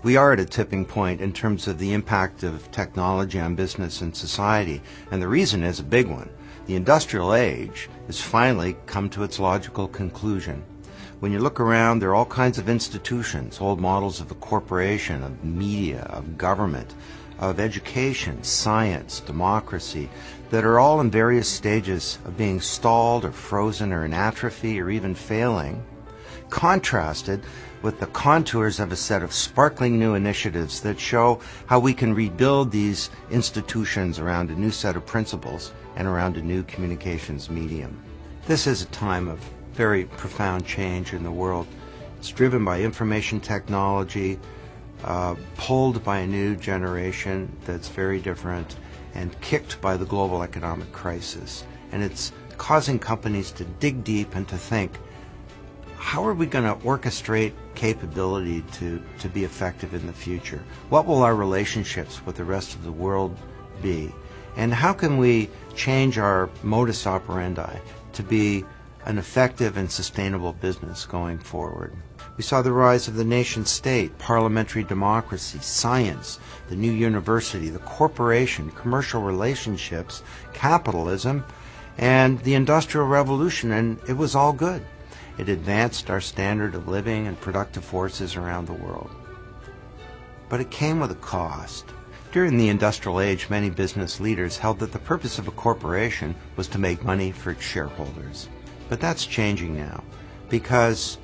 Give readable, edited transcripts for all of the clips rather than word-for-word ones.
We are at a tipping point in terms of the impact of technology on business and society, and the reason is a big one. The industrial age has finally come to its logical conclusion. When you look around, there are all kinds of institutions, old models of the corporation, of media, of government, of education, science, democracy, that are all in various stages of being stalled or frozen or in atrophy or even failing, contrasted with the contours of a set of sparkling new initiatives that show how we can rebuild these institutions around a new set of principles and around a new communications medium. This is a time of very profound change in the world. It's driven by information technology, pulled by a new generation that's very different, and kicked by the global economic crisis. And it's causing companies to dig deep and to think, how are we going to orchestrate capability to be effective in the future? What will our relationships with the rest of the world be? And how can we change our modus operandi to be an effective and sustainable business going forward? We saw the rise of the nation state, parliamentary democracy, science, the new university, the corporation, commercial relationships, capitalism, and the Industrial Revolution, and it was all good. It advanced our standard of living and productive forces around the world. But it came with a cost. During the industrial age, many business leaders held that the purpose of a corporation was to make money for its shareholders. But that's changing now, because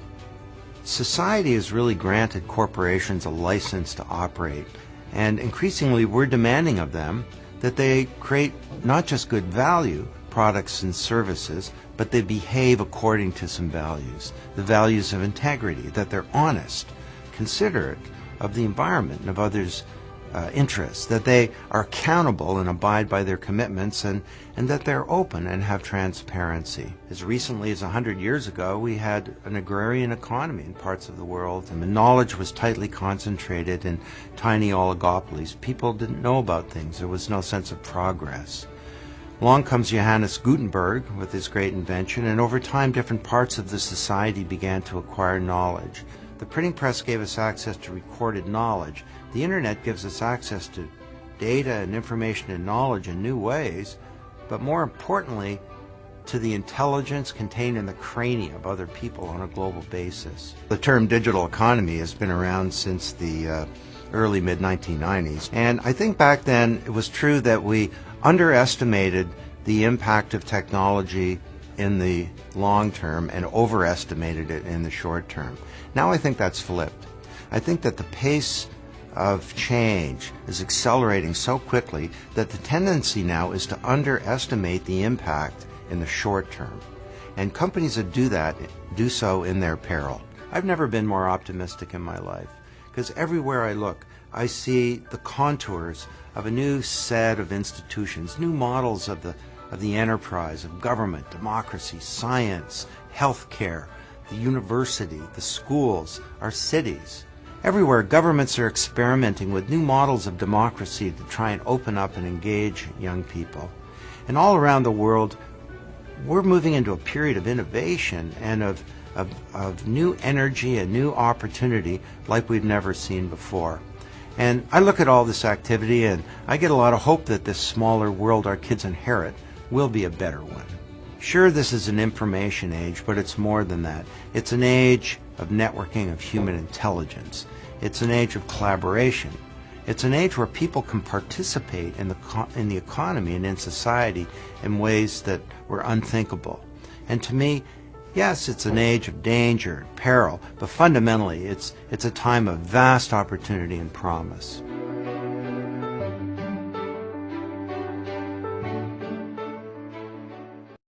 society has really granted corporations a license to operate, and increasingly we're demanding of them that they create not just good value products and services, but they behave according to some values, the values of integrity, that they're honest, considerate of the environment and of others' interests, that they are accountable and abide by their commitments, and that they're open and have transparency. As recently as 100 years ago, we had an agrarian economy in parts of the world, and the knowledge was tightly concentrated in tiny oligopolies. People didn't know about things. There was no sense of progress. Along comes Johannes Gutenberg with his great invention, and over time different parts of the society began to acquire knowledge. The printing press gave us access to recorded knowledge. The internet gives us access to data and information and knowledge in new ways, but more importantly, to the intelligence contained in the crania of other people on a global basis. The term digital economy has been around since the early mid-1990s, and I think back then it was true that we underestimated the impact of technology in the long term and overestimated it in the short term. Now I think that's flipped. I think that the pace of change is accelerating so quickly that the tendency now is to underestimate the impact in the short term. And companies that do that do so in their peril. I've never been more optimistic in my life, because everywhere I look, I see the contours of a new set of institutions, new models of the enterprise, of government, democracy, science, healthcare, the university, the schools, our cities. Everywhere, governments are experimenting with new models of democracy to try and open up and engage young people. And all around the world, we're moving into a period of innovation and of new energy and new opportunity like we've never seen before. And I look at all this activity and I get a lot of hope that this smaller world our kids inherit will be a better one. Sure, this is an information age, but it's more than that. It's an age of networking of human intelligence. It's an age of collaboration. It's an age where people can participate in the economy and in society in ways that were unthinkable. And to me, yes, it's an age of danger and peril, but fundamentally it's a time of vast opportunity and promise.